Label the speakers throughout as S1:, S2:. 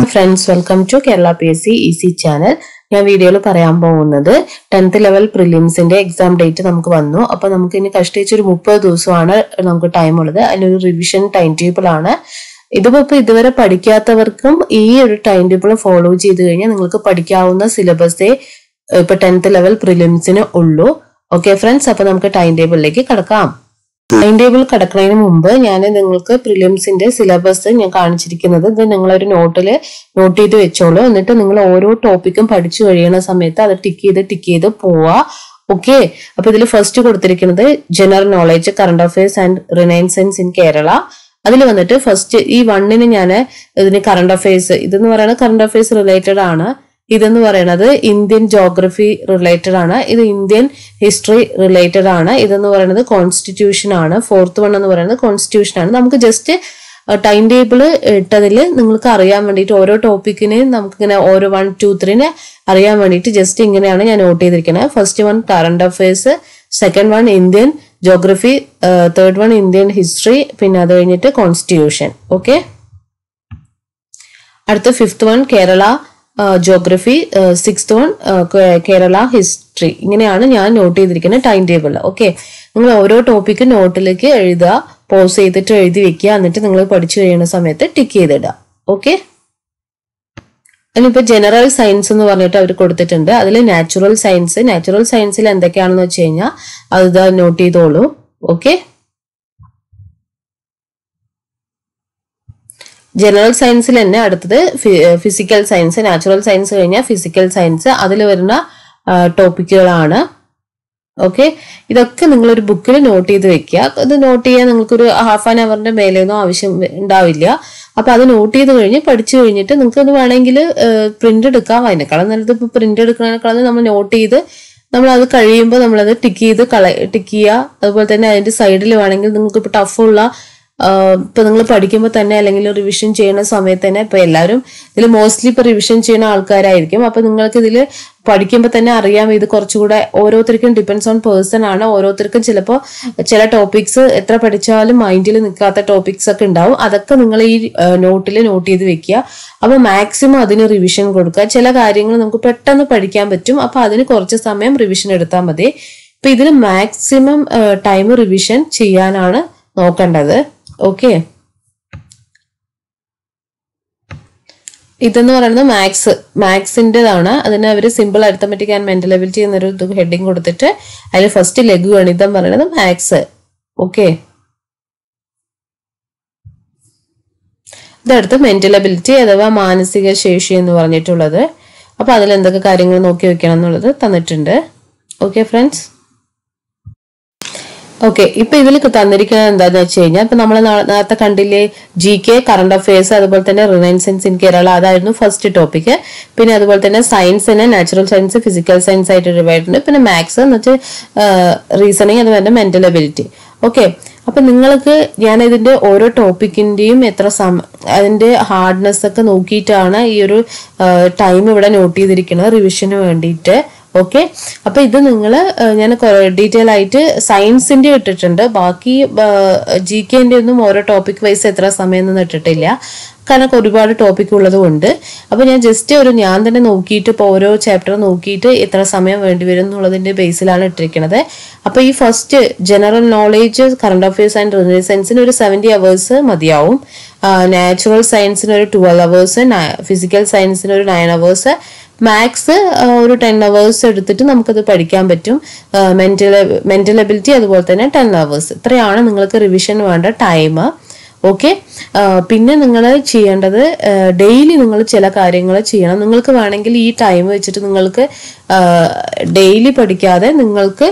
S1: Friends, welcome to Kerala PSC Easy channel. ഞാൻ വീഡിയോയിൽ പറയാൻ പോകുന്നത് 10th ലെവൽ പ്രിലിംസിന്റെ എക്സാം ഡേറ്റ് നമുക്ക് വന്നു. അപ്പോൾ നമുക്ക് ഇനി കഷ്ടിച്ച് ഒരു 30 ദിവസമാണ് നമുക്ക് ടൈം ഉള്ളത്. അതിനൊരു റിവിഷൻ ടൈം ടേബിൾ ആണ്. ഇതിപ്പോ ഇതുവരെ പഠിക്കാത്തവർക്കും ഈ ഒരു ടൈം ടേബിൾ ഫോളോ ചെയ്ത് കഴിഞ്ഞാൽ നിങ്ങൾക്ക് പഠിക്കാവുന്ന സിലബസേ ഇപ്പൊ 10th ലെവൽ പ്രിലിംസിന് ഉള്ളൂ. ഓക്കെ ഫ്രണ്ട്സ്, അപ്പൊ നമുക്ക് ടൈം ടേബിളിലേക്ക് കടക്കാം. ടൈം ടേബിൾ കടക്കുന്നതിന് മുമ്പ് ഞാൻ നിങ്ങൾക്ക് പ്രിലിംസിന്റെ സിലബസ് ഞാൻ കാണിച്ചിരിക്കുന്നത് ഇത് നിങ്ങളൊരു നോട്ട് ചെയ്ത് വെച്ചോളൂ. എന്നിട്ട് നിങ്ങൾ ഓരോ ടോപ്പിക്കും പഠിച്ചു കഴിയുന്ന സമയത്ത് അത് ടിക്ക് ചെയ്ത് പോവാ. ഓക്കെ, അപ്പൊ ഇതിൽ ഫസ്റ്റ് കൊടുത്തിരിക്കുന്നത് general knowledge, current affairs and renaissance in Kerala. അതിൽ വന്നിട്ട് ഫസ്റ്റ് ഈ 1 ഞാൻ ഇതിന് കറണ്ട് അഫയേഴ്സ്, ഇതെന്ന് പറയുന്നത് കറണ്ട് അഫയേഴ്സ് റിലേറ്റഡ് ആണ്. ഇതെന്ന് പറയുന്നത് ഇന്ത്യൻ ജോഗ്രഫി റിലേറ്റഡ് ആണ്. ഇത് ഇന്ത്യൻ ഹിസ്റ്ററി റിലേറ്റഡ് ആണ്. ഇതെന്ന് പറയുന്നത് കോൺസ്റ്റിറ്റ്യൂഷൻ ആണ്. 4th വൺ എന്ന് പറയുന്നത് കോൺസ്റ്റിറ്റ്യൂഷൻ ആണ്. നമുക്ക് ജസ്റ്റ് ടൈം ടേബിൾ ഇട്ടതിൽ നിങ്ങൾക്ക് അറിയാൻ വേണ്ടിയിട്ട് ഓരോ ടോപ്പിക്കിന് നമുക്കിങ്ങനെ ഓരോ 1, 2, 3 അറിയാൻ വേണ്ടിയിട്ട് ജസ്റ്റ് ഇങ്ങനെയാണ് ഞാൻ നോട്ട് ചെയ്തിരിക്കുന്നത്. First one current affairs, second one Indian geography, third one Indian history, പിന്നെ അത് കഴിഞ്ഞിട്ട് കോൺസ്റ്റിറ്റ്യൂഷൻ. ഓക്കെ, അടുത്ത 5th one Kerala geography, 6th one Kerala history. ഇങ്ങനെയാണ് ഞാൻ നോട്ട് ചെയ്തിരിക്കുന്ന ടൈം ടേബിൾ. ഓക്കെ, നിങ്ങൾ ഓരോ ടോപ്പിക്ക് നോട്ടിലേക്ക് എഴുതുക, പോസ് ചെയ്തിട്ട് എഴുതി വെക്കുക, എന്നിട്ട് നിങ്ങൾ പഠിച്ചു കഴിയുന്ന സമയത്ത് ടിക്ക് ചെയ്തിടുക. ഓക്കെ, അതിനിപ്പോ ജനറൽ സയൻസ് എന്ന് പറഞ്ഞിട്ട് അവർ കൊടുത്തിട്ടുണ്ട്. അതിൽ നാച്ചുറൽ സയൻസിൽ എന്തൊക്കെയാണെന്ന് വെച്ച് കഴിഞ്ഞാൽ അത് നോട്ട് ചെയ്തോളൂ. ഓക്കെ, ജനറൽ സയൻസിൽ തന്നെ അടുത്തത് ഫിസിക്കൽ സയൻസ്, നാച്ചുറൽ സയൻസ് കഴിഞ്ഞാൽ ഫിസിക്കൽ സയൻസ്, അതിൽ വരുന്ന ടോപ്പിക്കുകളാണ്. ഓക്കെ, ഇതൊക്കെ നിങ്ങളൊരു ബുക്കിൽ നോട്ട് ചെയ്ത് വെക്കുക. ഇത് നോട്ട് ചെയ്യാൻ നിങ്ങൾക്കൊരു ഹാഫ് ആൻ അവറിന്റെ മേലെയൊന്നും ആവശ്യം ഉണ്ടാവില്ല. അപ്പൊ അത് നോട്ട് ചെയ്ത് കഴിഞ്ഞ് പഠിച്ചു കഴിഞ്ഞിട്ട് നിങ്ങൾക്ക് അത് വേണമെങ്കിൽ പ്രിന്റ് എടുക്കാം. അതിനേക്കാളും നല്ലത് ഇപ്പൊ പ്രിന്റ് എടുക്കുന്നതിനേക്കാളും നമ്മൾ നോട്ട് ചെയ്ത് നമ്മൾ അത് കഴിയുമ്പോൾ നമ്മളത് ടിക്ക് ചെയ്യുക. അതുപോലെ തന്നെ അതിന്റെ സൈഡിൽ വേണമെങ്കിൽ നിങ്ങൾക്ക് ഇപ്പൊ ടഫുള്ള ഇപ്പൊ നിങ്ങൾ പഠിക്കുമ്പോൾ തന്നെ അല്ലെങ്കിൽ റിവിഷൻ ചെയ്യുന്ന സമയത്ത് തന്നെ ഇപ്പൊ എല്ലാവരും ഇതിൽ മോസ്റ്റ്ലി ഇപ്പൊ റിവിഷൻ ചെയ്യുന്ന ആൾക്കാരായിരിക്കും. അപ്പൊ നിങ്ങൾക്ക് ഇതിൽ പഠിക്കുമ്പോൾ തന്നെ അറിയാം ഇത് കുറച്ചുകൂടെ ഓരോരുത്തർക്കും ഡിപ്പെൻഡ്സ് ഓൺ പേഴ്സൺ ആണ്. ഓരോരുത്തർക്കും ചിലപ്പോൾ ചില ടോപ്പിക്സ് എത്ര പഠിച്ചാലും മൈൻഡിൽ നിൽക്കാത്ത ടോപ്പിക്സ് ഒക്കെ ഉണ്ടാവും. അതൊക്കെ നിങ്ങൾ ഈ നോട്ടിൽ നോട്ട് ചെയ്ത് വെക്കുക. അപ്പൊ മാക്സിമം അതിന് റിവിഷൻ കൊടുക്കുക. ചില കാര്യങ്ങൾ നമുക്ക് പെട്ടെന്ന് പഠിക്കാൻ പറ്റും. അപ്പൊ അതിന് കുറച്ച് സമയം റിവിഷൻ എടുത്താൽ മതി. ഇപ്പൊ ഇതിൽ മാക്സിമം ടൈം റിവിഷൻ ചെയ്യാനാണ് നോക്കേണ്ടത്. ഓക്കെ, ഇതെന്ന് പറയുന്നത് മാത്സിൻ്റെതാണ്. അതിന് അവർ simple arithmetic and mental ability എന്നൊരു ഹെഡിങ് കൊടുത്തിട്ട് അതിൽ ഫസ്റ്റ് ലഘു ഗണിതം പറയുന്നത് മാത്സ്. ഓക്കെ, ഇതടുത്ത് മെന്റൽ എബിലിറ്റി അഥവാ മാനസിക ശേഷി എന്ന് പറഞ്ഞിട്ടുള്ളത്. അപ്പൊ അതിൽ എന്തൊക്കെ കാര്യങ്ങൾ നോക്കി വെക്കണം എന്നുള്ളത് തന്നിട്ടുണ്ട്. ഓക്കെ ഫ്രണ്ട്സ്, ഓക്കെ, ഇപ്പൊ ഇതിൽ തന്നിരിക്കുന്നത് എന്താന്ന് വെച്ച് കഴിഞ്ഞാൽ ഇപ്പൊ നമ്മൾ നേരത്തെ കണ്ടില്ലേ GK, കറണ്ട് അഫയേഴ്സ്, അതുപോലെ തന്നെ റിനൈസൻസ് ഇൻ കേരള, അതായിരുന്നു ഫസ്റ്റ് ടോപ്പിക്. പിന്നെ അതുപോലെ തന്നെ സയൻസിന് നാച്ചുറൽ സയൻസ്, ഫിസിക്കൽ സയൻസ് ആയിട്ട് ഡിവൈഡ് ഉണ്ട്. പിന്നെ മാത്സ് എന്ന് വെച്ചാൽ റീസണിങ്, അതുപോലെ മെന്റൽ എബിലിറ്റി. ഓക്കെ, അപ്പൊ നിങ്ങൾക്ക് ഞാൻ ഇതിന്റെ ഓരോ ടോപ്പിക്കിന്റെയും അതിന്റെ ഹാർഡ്നെസ് ഒക്കെ നോക്കിയിട്ടാണ് ഈ ഒരു ടൈം ഇവിടെ നോട്ട് ചെയ്തിരിക്കുന്നത് റിവിഷന് വേണ്ടിയിട്ട്. ഓക്കെ, അപ്പൊ ഇത് ഞാൻ ഡീറ്റെയിൽ ആയിട്ട് സയൻസിന്റെ ഇട്ടിട്ടുണ്ട്. ബാക്കി GKന്റെ ഒന്നും ഓരോ ടോപ്പിക് വൈസ് എത്ര സമയം ഒന്നും ഇട്ടിട്ടില്ല, കാരണം ഒരുപാട് ടോപ്പിക് ഉള്ളത് കൊണ്ട്. അപ്പൊ ഞാൻ ജസ്റ്റ് ഞാൻ തന്നെ നോക്കിയിട്ട് ഇപ്പൊ ഓരോ ചാപ്റ്റർ നോക്കിയിട്ട് എത്ര സമയം വേണ്ടിവരും എന്നുള്ളതിന്റെ ബേസിലാണ് ഇട്ടിരിക്കുന്നത്. അപ്പൊ ഈ first general knowledge, current affairs and റിനൈസൻസിന് ഒരു 70 hours മതിയാവും. നാച്ചുറൽ സയൻസിന് ഒരു 12 hours, ഫിസിക്കൽ സയൻസിന് ഒരു 9 hours, മാത്സ് ഒരു 10 hours എടുത്തിട്ട് നമുക്കത് പഠിക്കാൻ പറ്റും. മെന്റൽ എബിലിറ്റി അതുപോലെ തന്നെ 10 hours. ഇത്രയാണ് നിങ്ങൾക്ക് റിവിഷൻ വേണ്ട ടൈം. ഓക്കെ, പിന്നെ നിങ്ങൾ ചെയ്യേണ്ടത് ഡെയിലി നിങ്ങൾ ചില കാര്യങ്ങൾ ചെയ്യണം. നിങ്ങൾക്ക് വേണമെങ്കിൽ ഈ ടൈം വെച്ചിട്ട് നിങ്ങൾക്ക് ഡെയിലി പഠിക്കാതെ നിങ്ങൾക്ക്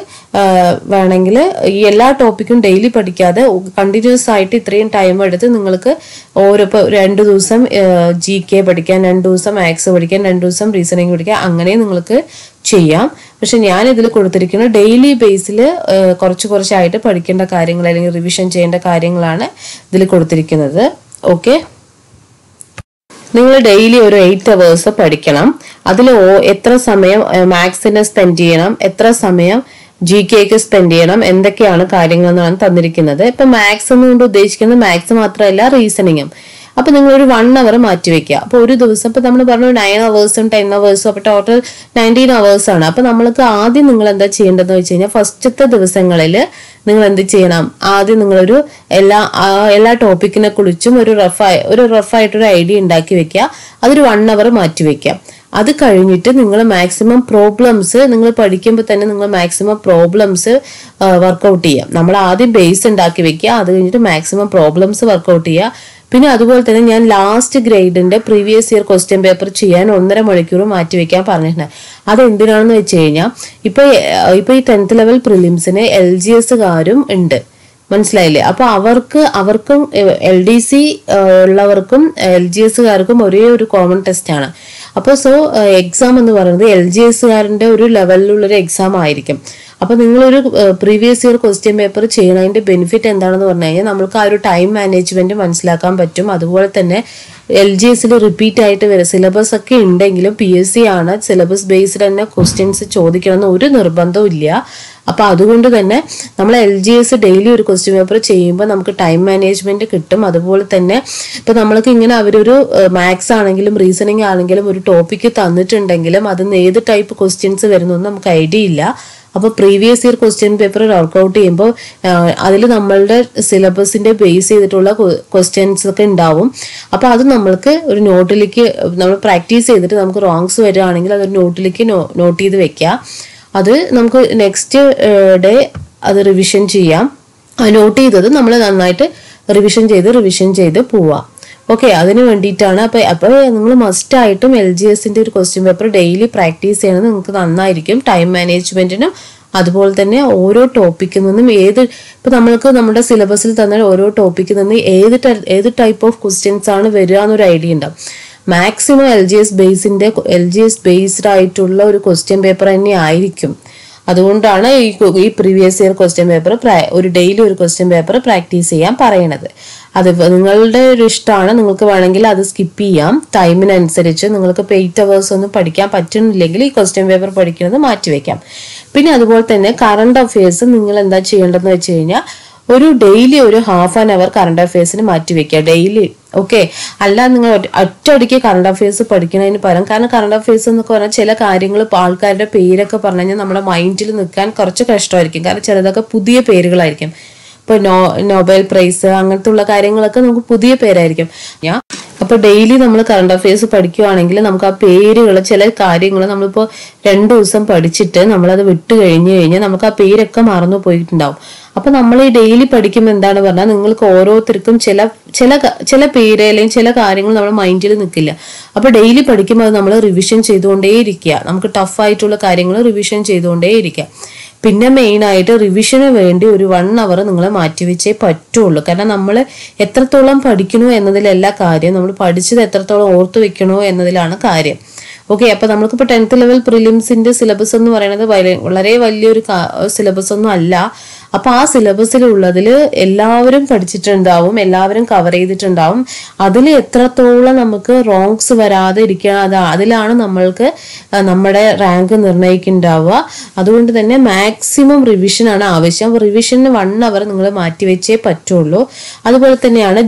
S1: വേണമെങ്കിൽ ഈ എല്ലാ ടോപ്പിക്കും ഡെയിലി പഠിക്കാതെ കണ്ടിന്യൂസ് ആയിട്ട് ഇത്രയും ടൈം എടുത്ത് നിങ്ങൾക്ക് ഓരോ 2 ദിവസം GK പഠിക്കാൻ, 2 ദിവസം മാത്സ് പഠിക്കാൻ, 2 ദിവസം റീസണിങ് പഠിക്കാൻ, അങ്ങനെ നിങ്ങൾക്ക് ചെയ്യാം. പക്ഷെ ഞാൻ ഇതിൽ കൊടുത്തിരിക്കുന്ന ഡെയിലി ബേസിൽ കുറച്ചായിട്ട് പഠിക്കേണ്ട കാര്യങ്ങൾ അല്ലെങ്കിൽ റിവിഷൻ ചെയ്യേണ്ട കാര്യങ്ങളാണ് ഇതിൽ കൊടുത്തിരിക്കുന്നത്. ഓക്കെ, നിങ്ങൾ ഡെയിലി ഒരു 8 hours പഠിക്കണം. അതിൽ എത്ര സമയം മാത്സിന് സ്പെൻഡ് ചെയ്യണം, എത്ര സമയം GKക്ക് സ്പെൻഡ് ചെയ്യണം, എന്തൊക്കെയാണ് കാര്യങ്ങൾ എന്നാണ് തന്നിരിക്കുന്നത്. ഇപ്പൊ മാത്സ് എന്നുകൊണ്ട് ഉദ്ദേശിക്കുന്നത് മാത്സ് മാത്രമല്ല റീസണിങ്ങും. അപ്പൊ നിങ്ങൾ ഒരു 1 hour മാറ്റി വെക്കുക. അപ്പൊ ഒരു ദിവസം ഇപ്പൊ നമ്മൾ പറഞ്ഞു 9 hours 10 hours, അപ്പൊ ടോട്ടൽ 19 hours ആണ്. അപ്പൊ നമ്മൾക്ക് ആദ്യം നിങ്ങൾ എന്താ ചെയ്യേണ്ടതെന്ന് വെച്ച് കഴിഞ്ഞാൽ ഫസ്റ്റത്തെ ദിവസങ്ങളിൽ നിങ്ങൾ എന്ത് ചെയ്യണം, ആദ്യം നിങ്ങളൊരു എല്ലാ ടോപ്പിക്കിനെ കുറിച്ചും ഒരു റഫായിട്ടൊരു ഐഡിയ ഉണ്ടാക്കി വെക്കുക. അതൊരു 1 hour മാറ്റി വെക്കുക. അത് കഴിഞ്ഞിട്ട് നിങ്ങൾ മാക്സിമം പ്രോബ്ലംസ് നിങ്ങൾ പഠിക്കുമ്പോൾ തന്നെ നിങ്ങൾ മാക്സിമം പ്രോബ്ലംസ് വർക്കൗട്ട് ചെയ്യുക. നമ്മൾ ആദ്യം ബേസ് ഉണ്ടാക്കി വെക്കുക, അത് കഴിഞ്ഞിട്ട് മാക്സിമം പ്രോബ്ലംസ് വർക്കൗട്ട് ചെയ്യുക. പിന്നെ അതുപോലെ തന്നെ ഞാൻ ലാസ്റ്റ് ഗ്രേഡിന്റെ പ്രീവിയസ് ഇയർ ക്വസ്റ്റ്യൻ പേപ്പർ ചെയ്യാൻ 1.5 മണിക്കൂർ മാറ്റി വെക്കാൻ പറഞ്ഞിട്ടുണ്ട്. അത് എന്തിനാണെന്ന് വെച്ച് കഴിഞ്ഞാൽ ഇപ്പൊ ഈ 10th ലെവൽ പ്രിലിംസിന് LGSകാരും ഉണ്ട്, മനസ്സിലായില്ലേ? അപ്പൊ അവർക്കും LDC ഉള്ളവർക്കും LGSകാർക്കും ഒരേ ഒരു കോമൺ ടെസ്റ്റ് ആണ്. അപ്പൊ എക്സാം എന്ന് പറയുന്നത് LGSകാരന്റെ ഒരു ലെവലിലുള്ളൊരു എക്സാം ആയിരിക്കും. അപ്പൊ നിങ്ങളൊരു പ്രീവിയസ് ഇയർ ക്വസ്റ്റ്യൻ പേപ്പർ ചെയ്യണതിന്റെ ബെനിഫിറ്റ് എന്താണെന്ന് പറഞ്ഞു കഴിഞ്ഞാൽ നമുക്ക് ആ ഒരു ടൈം മാനേജ്മെന്റ് മനസ്സിലാക്കാൻ പറ്റും. അതുപോലെ തന്നെ LGSൽ റിപ്പീറ്റ് ആയിട്ട് വരും സിലബസ് ഒക്കെ ഉണ്ടെങ്കിലും PSC ആണ്, സിലബസ് ബേസ്ഡ് തന്നെ ക്വസ്റ്റ്യൻസ് ചോദിക്കണമെന്ന് ഒരു നിർബന്ധവും ഇല്ല. അപ്പൊ അതുകൊണ്ട് തന്നെ നമ്മൾ LGS ഡെയിലി ഒരു ക്വസ്റ്റ്യൻ പേപ്പർ ചെയ്യുമ്പോൾ നമുക്ക് ടൈം മാനേജ്മെന്റ് കിട്ടും. അതുപോലെ തന്നെ ഇപ്പൊ നമ്മൾക്ക് ഇങ്ങനെ അവരൊരു മാത്സ് ആണെങ്കിലും റീസണിങ് ആണെങ്കിലും ഒരു ടോപ്പിക്ക് തന്നിട്ടുണ്ടെങ്കിലും അതിന് ഏത് ടൈപ്പ് ക്വസ്റ്റ്യൻസ് വരുന്നൊന്നും നമുക്ക് ഐഡിയ ഇല്ല. അപ്പൊ previous year question paper work out ചെയ്യുമ്പോൾ അതിൽ നമ്മളുടെ സിലബസിന്റെ ബേസ് ചെയ്തിട്ടുള്ള ക്വസ്റ്റ്യൻസ് ഒക്കെ ഉണ്ടാവും. അപ്പൊ അത് നമ്മൾക്ക് ഒരു നോട്ടിലേക്ക് നമ്മൾ പ്രാക്ടീസ് ചെയ്തിട്ട് നമുക്ക് റോങ്സ് വരികയാണെങ്കിൽ അതൊരു നോട്ടിലേക്ക് നോട്ട് ചെയ്ത് വെക്കുക. അത് നമുക്ക് നെക്സ്റ്റ് ഡേ അത് റിവിഷൻ ചെയ്യാം. ആ നോട്ട് ചെയ്തത് നമ്മൾ നന്നായിട്ട് റിവിഷൻ ചെയ്ത് പോവാം. ഓക്കെ, അതിന് വേണ്ടിയിട്ടാണ്. അപ്പൊ നിങ്ങൾ മസ്റ്റ് ആയിട്ടും LGSന്റെ ഒരു ക്വസ്റ്റ്യൻ പേപ്പർ ഡെയിലി പ്രാക്ടീസ് ചെയ്യണത് നിങ്ങൾക്ക് നന്നായിരിക്കും. ടൈം മാനേജ്മെന്റിനും അതുപോലെ തന്നെ ഓരോ ടോപ്പിക്കിൽ നിന്നും ഇപ്പൊ നമ്മൾക്ക് നമ്മുടെ സിലബസിൽ തന്നെ ഓരോ ടോപ്പിക്കിൽ നിന്ന് ഏത് ടൈപ്പ് ഓഫ് ക്വസ്റ്റ്യൻസ് ആണ് വരിക എന്നൊരു ഐഡിയ ഉണ്ടാവും. മാക്സിമം LGS ബേസ്ഡ് ആയിട്ടുള്ള ഒരു ക്വസ്റ്റ്യൻ പേപ്പർ തന്നെ ആയിരിക്കും. അതുകൊണ്ടാണ് ഈ പ്രീവിയസ് ഇയർ ക്വസ്റ്റ്യൻ പേപ്പർ ഒരു ഡെയിലി ഒരു ക്വസ്റ്റ്യൻ പേപ്പർ പ്രാക്ടീസ് ചെയ്യാൻ പറയണത്. അത് നിങ്ങളുടെ ഒരു ഇഷ്ടമാണ്, നിങ്ങൾക്ക് വേണമെങ്കിൽ അത് സ്കിപ്പ് ചെയ്യാം. ടൈമിനനുസരിച്ച് നിങ്ങൾക്ക് 8 hours ഒന്നും പഠിക്കാൻ പറ്റുന്നില്ലെങ്കിൽ ഈ ക്വസ്റ്റ്യൻ പേപ്പർ പഠിക്കുന്നത് മാറ്റിവെക്കാം. പിന്നെ അതുപോലെ തന്നെ കറണ്ട് അഫയേഴ്സ് നിങ്ങൾ എന്താ ചെയ്യേണ്ടതെന്ന് വെച്ച് കഴിഞ്ഞാൽ ഒരു ഡെയിലി ഒരു ½ an hour കറണ്ട് അഫയേഴ്സിന് മാറ്റിവെക്കുക ഡെയിലി. ഓക്കെ, അല്ല നിങ്ങൾ ഒറ്റയടിക്ക് കറണ്ട് അഫയേഴ്സ് പഠിക്കുന്നതിന് പകരം, കാരണം കറണ്ട് അഫയേഴ്സ് എന്നൊക്കെ പറഞ്ഞാൽ ചില കാര്യങ്ങൾ ആൾക്കാരുടെ പേരൊക്കെ പറഞ്ഞു കഴിഞ്ഞാൽ നമ്മുടെ മൈൻഡിൽ നിൽക്കാൻ കുറച്ച് കഷ്ടമായിരിക്കും. കാരണം ചിലതൊക്കെ പുതിയ പേരുകളായിരിക്കും. ഇപ്പൊ നോബൽ പ്രൈസ് അങ്ങനത്തെ ഉള്ള കാര്യങ്ങളൊക്കെ നമുക്ക് പുതിയ പേരായിരിക്കും. അപ്പൊ ഡെയിലി നമ്മൾ കറണ്ട് അഫയേഴ്സ് പഠിക്കുകയാണെങ്കിൽ നമുക്ക് ആ പേരുകൾ ചില കാര്യങ്ങൾ നമ്മളിപ്പോ 2 ദിവസം പഠിച്ചിട്ട് നമ്മളത് വിട്ട് കഴിഞ്ഞാൽ നമുക്ക് ആ പേരൊക്കെ മറന്നു പോയിട്ടുണ്ടാവും. അപ്പൊ നമ്മൾ ഈ ഡെയിലി പഠിക്കുമ്പോൾ എന്താണ് പറഞ്ഞാൽ നിങ്ങൾക്ക് ഓരോരുത്തർക്കും ചില പേര് അല്ലെങ്കിൽ ചില കാര്യങ്ങൾ നമ്മുടെ മൈൻഡിൽ നിൽക്കില്ല. അപ്പൊ ഡെയിലി പഠിക്കുമ്പോൾ അത് നമ്മൾ റിവിഷൻ ചെയ്തുകൊണ്ടേയിരിക്കുക. നമുക്ക് ടഫ് ആയിട്ടുള്ള കാര്യങ്ങൾ റിവിഷൻ ചെയ്തുകൊണ്ടേയിരിക്കുക. പിന്നെ മെയിൻ ആയിട്ട് റിവിഷന് വേണ്ടി ഒരു 1 hour നിങ്ങൾ മാറ്റിവെച്ചേ പറ്റുള്ളൂ. കാരണം നമ്മൾ എത്രത്തോളം പഠിക്കണോ എന്നതിലല്ല കാര്യം, നമ്മൾ പഠിച്ചത് എത്രത്തോളം ഓർത്തു വെക്കണോ എന്നതിലാണ് കാര്യം. ഓക്കെ, അപ്പൊ നമ്മൾക്കിപ്പോ 10th ലെവൽ പ്രിലിംസിന്റെ സിലബസ് എന്ന് പറയുന്നത് വളരെ വലിയൊരു സിലബസ് ഒന്നും അല്ല. അപ്പൊ ആ സിലബസിലുള്ളതിൽ എല്ലാവരും പഠിച്ചിട്ടുണ്ടാവും, എല്ലാവരും കവർ ചെയ്തിട്ടുണ്ടാവും. അതിൽ എത്രത്തോളം നമുക്ക് റോങ്സ് വരാതെ ഇരിക്കണം, അതിലാണ് നമ്മൾക്ക് നമ്മുടെ റാങ്ക് നിർണ്ണയിക്കുന്നുണ്ടാവുക. അതുകൊണ്ട് തന്നെ മാക്സിമം റിവിഷൻ ആണ് ആവശ്യം. റിവിഷന് 1 hour നിങ്ങൾ മാറ്റിവെച്ചേ പറ്റുള്ളൂ. അതുപോലെ തന്നെയാണ്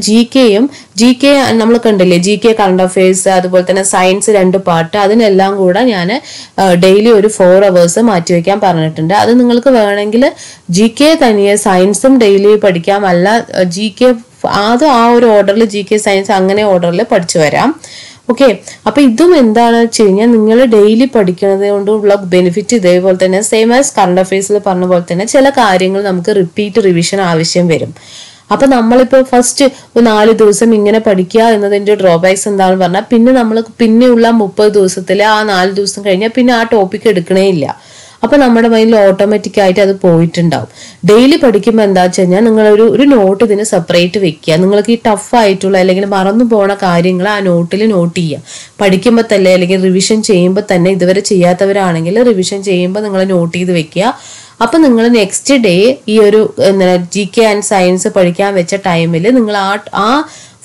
S1: GK നമ്മൾ കണ്ടില്ലേ, GK കറണ്ട് അഫയേഴ്സ്, അതുപോലെ തന്നെ സയൻസ് 2 പാർട്ട്, അതിനെല്ലാം കൂടെ ഞാൻ ഡെയിലി ഒരു 4 hours മാറ്റിവെക്കാൻ പറഞ്ഞിട്ടുണ്ട്. അത് നിങ്ങൾക്ക് വേണമെങ്കിൽ GK തനിയെ സയൻസും ഡെയിലി പഠിക്കാം, അല്ല GK അത് ആ ഒരു ഓർഡറിൽ GK സയൻസ് അങ്ങനെ ഓർഡറിൽ പഠിച്ചു വരാം. ഓക്കെ, അപ്പൊ ഇതും എന്താണെന്ന് വെച്ച് കഴിഞ്ഞാൽ നിങ്ങൾ ഡെയിലി പഠിക്കുന്നത് കൊണ്ടുള്ള ബെനിഫിറ്റ് ഇതേപോലെ തന്നെ സെയിം ആസ് കറണ്ട് അഫയേഴ്സിൽ പറഞ്ഞ പോലെ തന്നെ ചില കാര്യങ്ങൾ നമുക്ക് റിപ്പീറ്റ് റിവിഷൻ ആവശ്യം വരും. അപ്പൊ നമ്മളിപ്പോ ഫസ്റ്റ് 4 ദിവസം ഇങ്ങനെ പഠിക്കുക എന്നതിന്റെ ഡ്രോബാക്സ് എന്താണെന്ന് പറഞ്ഞാൽ പിന്നെ നമ്മൾ പിന്നെയുള്ള 30 ദിവസത്തില് ആ 4 ദിവസം കഴിഞ്ഞാൽ പിന്നെ ആ ടോപ്പിക് എടുക്കണേ ഇല്ല. അപ്പൊ നമ്മുടെ മൈൻഡിൽ ഓട്ടോമാറ്റിക് ആയിട്ട് അത് പോയിട്ടുണ്ടാവും. ഡെയിലി പഠിക്കുമ്പോൾ എന്താ വെച്ച് കഴിഞ്ഞാൽ നിങ്ങൾ ഒരു നോട്ട് ഇതിന് സെപ്പറേറ്റ് വെക്കുക. നിങ്ങൾക്ക് ഈ ടഫ് ആയിട്ടുള്ള അല്ലെങ്കിൽ മറന്നു പോണ കാര്യങ്ങൾ ആ നോട്ടിൽ നോട്ട് ചെയ്യുക. പഠിക്കുമ്പോൾ തന്നെ അല്ലെങ്കിൽ റിവിഷൻ ചെയ്യുമ്പോൾ തന്നെ, ഇതുവരെ ചെയ്യാത്തവരാണെങ്കിൽ റിവിഷൻ ചെയ്യുമ്പോൾ നിങ്ങൾ നോട്ട് ചെയ്ത് വെക്കുക. അപ്പൊ നിങ്ങൾ നെക്സ്റ്റ് ഡേ ഈ ഒരു GK ആൻഡ് സയൻസ് പഠിക്കാൻ വെച്ച ടൈമിൽ നിങ്ങൾ ആ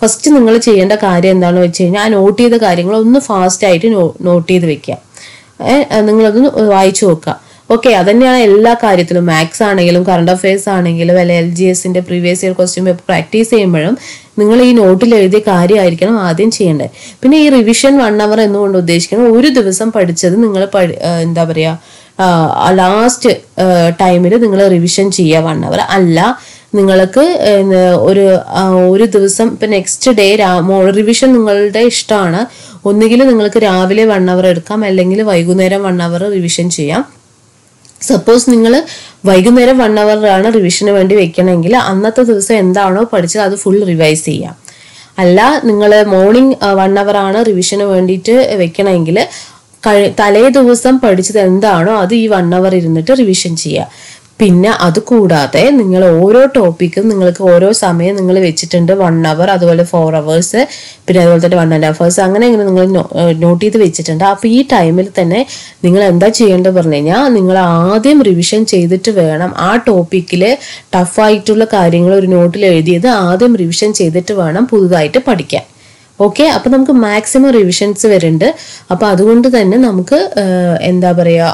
S1: ഫസ്റ്റ് നിങ്ങൾ ചെയ്യേണ്ട കാര്യം എന്താണെന്ന് വെച്ച് കഴിഞ്ഞാൽ ആ നോട്ട് ചെയ്ത കാര്യങ്ങൾ ഒന്ന് ഫാസ്റ്റ് ആയിട്ട് നോട്ട് ചെയ്ത് വെക്കുക. നിങ്ങളതൊന്ന് വായിച്ചു നോക്കുക. ഓക്കെ, അതന്നെയാണ് എല്ലാ കാര്യത്തിലും. മാത്സ് ആണെങ്കിലും കറണ്ട് അഫയേഴ്സ് ആണെങ്കിലും അല്ലെ LGSന്റെ previous year question paper practice ചെയ്യുമ്പോഴും നിങ്ങൾ ഈ നോട്ടിൽ എഴുതിയ കാര്യമായിരിക്കണം ആദ്യം ചെയ്യേണ്ടത്. പിന്നെ ഈ റിവിഷൻ 1 hour എന്നുകൊണ്ട് ഉദ്ദേശിക്കുന്നത് ഒരു ദിവസം പഠിച്ചത് നിങ്ങൾ എന്താ പറയുക ലാസ്റ്റ് ടൈമിൽ നിങ്ങൾ റിവിഷൻ ചെയ്യുക 1 hour. അല്ല നിങ്ങൾക്ക് ഒരു ദിവസം ഇപ്പം നെക്സ്റ്റ് ഡേ റിവിഷൻ നിങ്ങളുടെ ഇഷ്ടമാണ്. ഒന്നുകിൽ നിങ്ങൾക്ക് രാവിലെ 1 hour എടുക്കാം, അല്ലെങ്കിൽ വൈകുന്നേരം 1 hour റിവിഷൻ ചെയ്യാം. സപ്പോസ് നിങ്ങൾ വൈകുന്നേരം 1 hour ആണ് റിവിഷന് വേണ്ടി വെക്കണമെങ്കിൽ അന്നത്തെ ദിവസം എന്താണോ പഠിച്ചത് അത് ഫുൾ റിവൈസ് ചെയ്യാം. അല്ല നിങ്ങൾ മോർണിംഗ് 1 hour ആണ് റിവിഷന് വേണ്ടിയിട്ട് വെക്കണമെങ്കിൽ തലേ ദിവസം പഠിച്ചത് എന്താണോ അത് ഈ 1 hour ഇരുന്നിട്ട് റിവിഷൻ ചെയ്യുക. പിന്നെ അത് കൂടാതെ നിങ്ങൾ ഓരോ ടോപ്പിക്കും നിങ്ങൾക്ക് ഓരോ സമയം നിങ്ങൾ വെച്ചിട്ടുണ്ട്. 1 hour, അതുപോലെ 4 hours, പിന്നെ അതുപോലെ തന്നെ 1.5 hours, അങ്ങനെ നിങ്ങൾ നോട്ട് ചെയ്ത് വെച്ചിട്ടുണ്ട്. അപ്പോൾ ഈ ടൈമിൽ തന്നെ നിങ്ങൾ എന്താ ചെയ്യേണ്ടത് പറഞ്ഞു കഴിഞ്ഞാൽ നിങ്ങൾ ആദ്യം റിവിഷൻ ചെയ്തിട്ട് വേണം ആ ടോപ്പിക്കിൽ ടഫായിട്ടുള്ള കാര്യങ്ങൾ ഒരു നോട്ടിൽ എഴുതിയത് ആദ്യം റിവിഷൻ ചെയ്തിട്ട് വേണം പുതുതായിട്ട് പഠിക്കാൻ. ഓക്കെ, അപ്പൊ നമുക്ക് മാക്സിമം റിവിഷൻസ് വരുന്നുണ്ട്. അപ്പൊ അതുകൊണ്ട് തന്നെ നമുക്ക് എന്താ പറയാ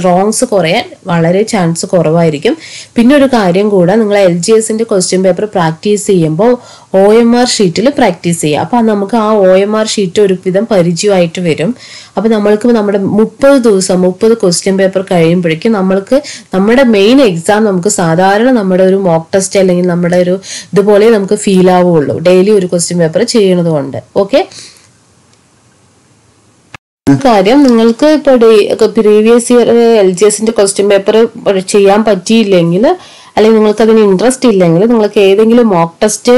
S1: റോങ്സ് കുറയാൻ വളരെ ചാൻസ് കുറവായിരിക്കും. പിന്നെ ഒരു കാര്യം കൂടെ, നിങ്ങൾ LGSന്റെ ക്വസ്റ്റ്യൻ പേപ്പർ പ്രാക്ടീസ് ചെയ്യുമ്പോൾ OMR ഷീറ്റിൽ പ്രാക്ടീസ് ചെയ്യുക. അപ്പൊ നമുക്ക് ആ OMR ഷീറ്റ് ഒരുവിധം പരിചയമായിട്ട് വരും. അപ്പൊ നമ്മൾക്ക് നമ്മുടെ 30 ദിവസം 30 ക്വസ്റ്റ്യൻ പേപ്പർ കഴിയുമ്പോഴേക്കും നമ്മൾക്ക് നമ്മുടെ മെയിൻ എക്സാം നമുക്ക് സാധാരണ നമ്മുടെ ഒരു മോക്ക് ടെസ്റ്റ് അല്ലെങ്കിൽ നമ്മുടെ ഒരു ഇതുപോലെ നമുക്ക് ഫീൽ ആവുള്ളൂ ഡെയിലി ഒരു ക്വസ്റ്റ്യൻ പേപ്പർ ചെയ്യുന്നത് കൊണ്ട്. ഓക്കെ, കാര്യം നിങ്ങൾക്ക് ഇപ്പോൾ പ്രീവിയസ് ഇയർ LGSന്റെ ക്വസ്റ്റ്യൻ പേപ്പർ ചെയ്യാൻ പറ്റിയില്ലെങ്കിൽ അല്ലെങ്കിൽ നിങ്ങൾക്ക് അതിന് ഇൻട്രസ്റ്റ് ഇല്ലെങ്കിൽ നിങ്ങൾക്ക് ഏതെങ്കിലും മോക്ക് ടെസ്റ്റ്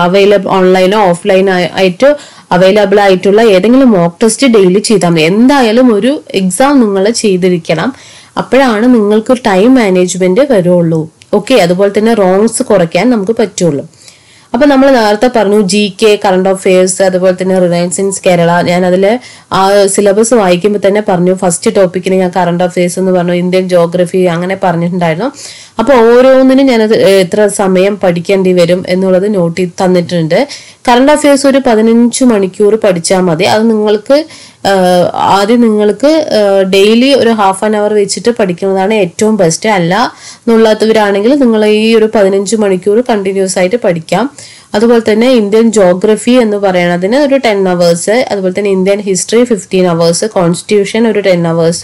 S1: അവൈലബിൾ ഓൺലൈനോ ഓഫ്ലൈനോ ആയിട്ട് അവൈലബിൾ ആയിട്ടുള്ള ഏതെങ്കിലും മോക്ക് ടെസ്റ്റ് ഡെയിലി ചെയ്താൽ മതി. എന്തായാലും ഒരു എക്സാം നിങ്ങൾ ചെയ്തിരിക്കണം. അപ്പോഴാണ് നിങ്ങൾക്ക് ടൈം മാനേജ്മെന്റ് വരുള്ളൂ. ഓക്കെ, അതുപോലെ തന്നെ റോങ്സ് കുറയ്ക്കാൻ നമുക്ക് പറ്റുള്ളൂ. അപ്പൊ നമ്മൾ നേരത്തെ പറഞ്ഞു GK, കറണ്ട് അഫയേഴ്സ്, അതുപോലെ തന്നെ റിലയൻസ് ഇൻ കേരള. ഞാൻ അതിൽ ആ സിലബസ് വായിക്കുമ്പോൾ തന്നെ പറഞ്ഞു ഫസ്റ്റ് ടോപ്പിക്കിന് ഞാൻ കറണ്ട് അഫയേഴ്സ് എന്ന് പറഞ്ഞു, ഇന്ത്യൻ ജോഗ്രഫി അങ്ങനെ പറഞ്ഞിട്ടുണ്ടായിരുന്നു. അപ്പൊ ഓരോന്നിനും ഞാനത് എത്ര സമയം പഠിക്കേണ്ടി വരും എന്നുള്ളത് നോട്ട് ചെയ്ത് തന്നിട്ടുണ്ട്. കറണ്ട് അഫയേഴ്സ് ഒരു 15 മണിക്കൂർ പഠിച്ചാൽ മതി. അത് നിങ്ങൾക്ക് ആദ്യം നിങ്ങൾക്ക് ഡെയിലി ഒരു ½ an hour വെച്ചിട്ട് പഠിക്കുന്നതാണ് ഏറ്റവും ബെസ്റ്റ്. അല്ല എന്നുള്ളവരാണെങ്കിൽ നിങ്ങൾ ഈ ഒരു 15 മണിക്കൂർ കണ്ടിന്യൂസ് ആയിട്ട് പഠിക്കാം. അതുപോലെ തന്നെ ഇന്ത്യൻ ജോഗ്രഫി എന്ന് പറയുന്നതിന് ഒരു 10 hours, അതുപോലെ തന്നെ ഇന്ത്യൻ ഹിസ്റ്ററി 15 hours, കോൺസ്റ്റിറ്റ്യൂഷൻ ഒരു 10 hours,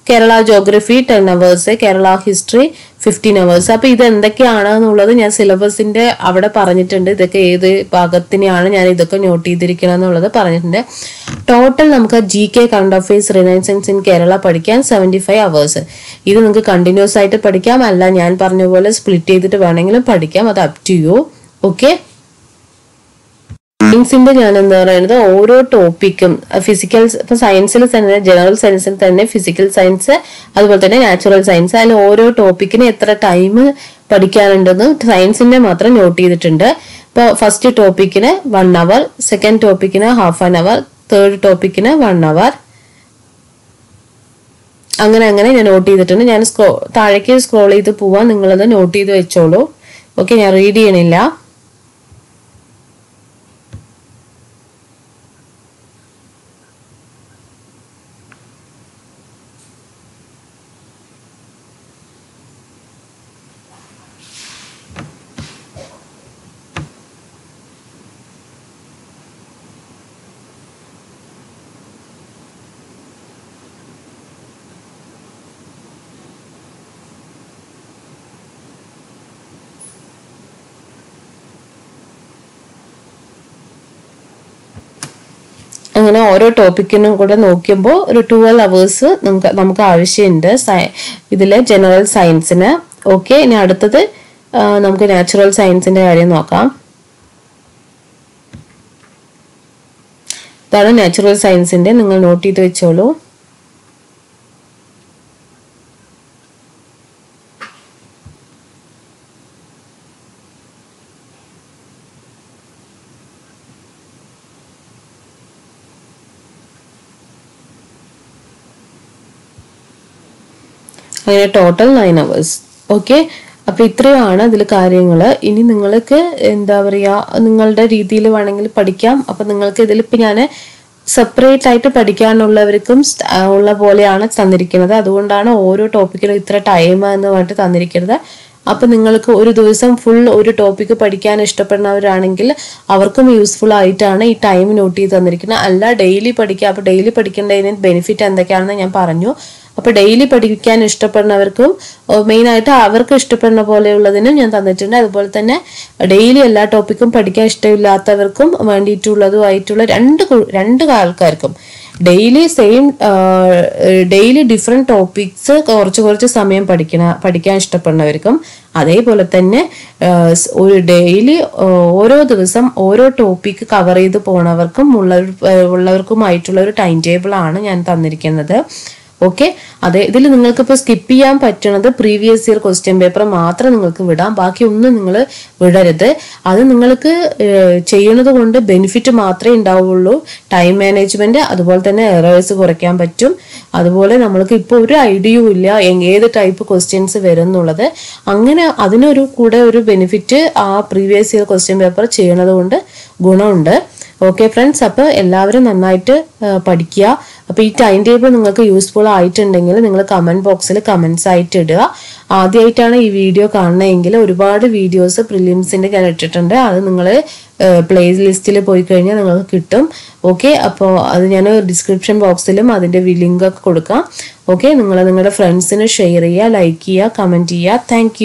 S1: Kerala geography 10 hours, Kerala history 15 hours. അപ്പൊ ഇത് എന്തൊക്കെയാണ് എന്നുള്ളത് ഞാൻ സിലബസിന്റെ അവിടെ പറഞ്ഞിട്ടുണ്ട്. ഇതൊക്കെ ഏത് ഭാഗത്തിനെയാണ് ഞാൻ ഇതൊക്കെ നോട്ട് ചെയ്തിരിക്കണം എന്നുള്ളത് പറഞ്ഞിട്ടുണ്ട്. ടോട്ടൽ നമുക്ക് GK, current affairs, renaissance in Kerala പഠിക്കാൻ 75 hours. ഇത് നിങ്ങൾക്ക് കണ്ടിന്യൂസ് ആയിട്ട് പഠിക്കാം, അല്ല ഞാൻ പറഞ്ഞ പോലെ സ്പ്ലിറ്റ് ചെയ്തിട്ട് വേണമെങ്കിലും പഠിക്കാം. അത് അപ് ടു യു. ഓക്കെ, സയൻസിന്റെ ഞാൻ എന്താ പറയുന്നത് ഓരോ ടോപ്പിക്കും ഫിസിക്കൽ, ഇപ്പൊ സയൻസിൽ തന്നെ ജനറൽ സയൻസിൽ തന്നെ ഫിസിക്കൽ സയൻസ് അതുപോലെ തന്നെ നാച്ചുറൽ സയൻസ്, അതിൽ ഓരോ ടോപ്പിക്കിന് എത്ര ടൈം പഠിക്കാനുണ്ടെന്ന് സയൻസിന്റെ മാത്രം നോട്ട് ചെയ്തിട്ടുണ്ട്. ഇപ്പൊ ഫസ്റ്റ് ടോപ്പിക്കിന് 1 hour, സെക്കൻഡ് ടോപ്പിക്കിന് ½ an hour, തേർഡ് ടോപ്പിക്കിന് 1 hour, അങ്ങനെ ഞാൻ നോട്ട് ചെയ്തിട്ടുണ്ട്. ഞാൻ താഴേക്ക് സ്ക്രോൾ ചെയ്ത് പോവാൻ, നിങ്ങളത് നോട്ട് ചെയ്ത് വെച്ചോളൂ. ഓക്കെ, ഞാൻ റീഡ് ചെയ്യണില്ല. അങ്ങനെ ഓരോ ടോപ്പിക്കിനും കൂടെ നോക്കിയപ്പോൾ ഒരു 12 hours നമുക്ക് ആവശ്യമുണ്ട് ഇതിലെ ജനറൽ സയൻസിന്. ഓക്കെ, ഇനി അടുത്തത് നമുക്ക് നാച്ചുറൽ സയൻസിന്റെ കാര്യം നോക്കാം. ഇതാണ് നാച്ചുറൽ സയൻസിന്റെ, നിങ്ങൾ നോട്ട് ചെയ്ത് വെച്ചോളൂ. അങ്ങനെ ടോട്ടൽ 9 hours. ഓക്കെ, അപ്പൊ ഇത്രയാണ് ഇതിൽ കാര്യങ്ങൾ. ഇനി നിങ്ങൾക്ക് എന്താ പറയാ നിങ്ങളുടെ രീതിയിൽ വേണമെങ്കിൽ പഠിക്കാം. അപ്പൊ നിങ്ങൾക്ക് ഇതിലിപ്പോ ഞാൻ സെപ്പറേറ്റ് ആയിട്ട് പഠിക്കാനുള്ളവർക്കും ഉള്ള പോലെയാണ് തന്നിരിക്കുന്നത്. അതുകൊണ്ടാണ് ഓരോ ടോപ്പിക്കിലും ഇത്ര ടൈം എന്ന് പറഞ്ഞിട്ട് തന്നിരിക്കുന്നത്. അപ്പൊ നിങ്ങൾക്ക് ഒരു ദിവസം ഫുൾ ഒരു ടോപ്പിക്ക് പഠിക്കാൻ ഇഷ്ടപ്പെടുന്നവരാണെങ്കിൽ അവർക്കും യൂസ്ഫുൾ ആയിട്ടാണ് ഈ ടൈം നോട്ട് ചെയ്ത് തന്നിരിക്കുന്നത്. അല്ല ഡെയിലി പഠിക്കുക. അപ്പൊ ഡെയിലി പഠിക്കേണ്ടതിന് ബെനിഫിറ്റ് എന്തൊക്കെയാണെന്ന് ഞാൻ പറഞ്ഞു. അപ്പൊ ഡെയിലി പഠിക്കാൻ ഇഷ്ടപ്പെടുന്നവർക്കും മെയിൻ ആയിട്ട് അവർക്ക് ഇഷ്ടപ്പെടുന്ന പോലെയുള്ളതിനും ഞാൻ തന്നിട്ടുണ്ട്. അതുപോലെ തന്നെ ഡെയിലി എല്ലാ ടോപ്പിക്കും പഠിക്കാൻ ഇഷ്ടമില്ലാത്തവർക്കും വേണ്ടിയിട്ടുള്ളതുമായിട്ടുള്ള രണ്ട് ആൾക്കാർക്കും ഡെയിലി ഡിഫറെന്റ് ടോപ്പിക്സ് കുറച്ച് സമയം പഠിക്കാൻ ഇഷ്ടപ്പെടുന്നവർക്കും, അതേപോലെ തന്നെ ഒരു ഡെയിലി ഓരോ ദിവസം ഓരോ ടോപ്പിക് കവർ ചെയ്ത് പോണവർക്കും ഉള്ളവർക്കുമായിട്ടുള്ള ഒരു ടൈം ടേബിൾ ആണ് ഞാൻ തന്നിരിക്കുന്നത്. ഓക്കെ, അതെ, ഇതിൽ നിങ്ങൾക്ക് ഇപ്പോൾ സ്കിപ്പ് ചെയ്യാൻ പറ്റുന്നത് പ്രീവിയസ് ഇയർ ക്വസ്റ്റ്യൻ പേപ്പർ മാത്രം നിങ്ങൾക്ക് വിടാം. ബാക്കി ഒന്നും നിങ്ങൾ വിടരുത്. അത് നിങ്ങൾക്ക് ചെയ്യുന്നത് കൊണ്ട് ബെനിഫിറ്റ് മാത്രമേ ഉണ്ടാവുള്ളൂ. ടൈം മാനേജ്മെന്റ്, അതുപോലെ തന്നെ എറേഴ്സ് കുറയ്ക്കാൻ പറ്റും. അതുപോലെ നമ്മൾക്ക് ഇപ്പോൾ ഒരു ഐഡിയയും ഇല്ല ഏത് ടൈപ്പ് ക്വസ്റ്റ്യൻസ് വരും എന്നുള്ളത്. അങ്ങനെ അതിനൊരു കൂടെ ഒരു ബെനിഫിറ്റ് ആ പ്രീവിയസ് ഇയർ ക്വസ്റ്റ്യൻ പേപ്പർ ചെയ്യണത് കൊണ്ട് ഗുണമുണ്ട്. ഓക്കെ ഫ്രണ്ട്സ്, അപ്പോൾ എല്ലാവരും നന്നായിട്ട് പഠിക്കുക. അപ്പോൾ ഈ ടൈം ടേബിൾ നിങ്ങൾക്ക് യൂസ്ഫുൾ ആയിട്ടുണ്ടെങ്കിൽ നിങ്ങൾ കമന്റ് ബോക്സിൽ കമന്റ്സ് ആയിട്ട് ഇടുക. ആദ്യമായിട്ടാണ് ഈ വീഡിയോ കാണുന്നതെങ്കിൽ ഒരുപാട് വീഡിയോസ് പ്രിലിംസിന്റെ ഞാൻ ഇട്ടിട്ടുണ്ട്. അത് നിങ്ങൾ പ്ലേ ലിസ്റ്റിൽ പോയി കഴിഞ്ഞാൽ നിങ്ങൾക്ക് കിട്ടും. ഓക്കെ, അപ്പോൾ അത് ഞാൻ ഡിസ്ക്രിപ്ഷൻ ബോക്സിലും അതിന്റെ ലിങ്ക് ഒക്കെ കൊടുക്കാം. ഓക്കെ, നിങ്ങൾ നിങ്ങളുടെ ഫ്രണ്ട്സിന് ഷെയർ ചെയ്യുക, ലൈക്ക് ചെയ്യുക, കമന്റ് ചെയ്യുക. താങ്ക്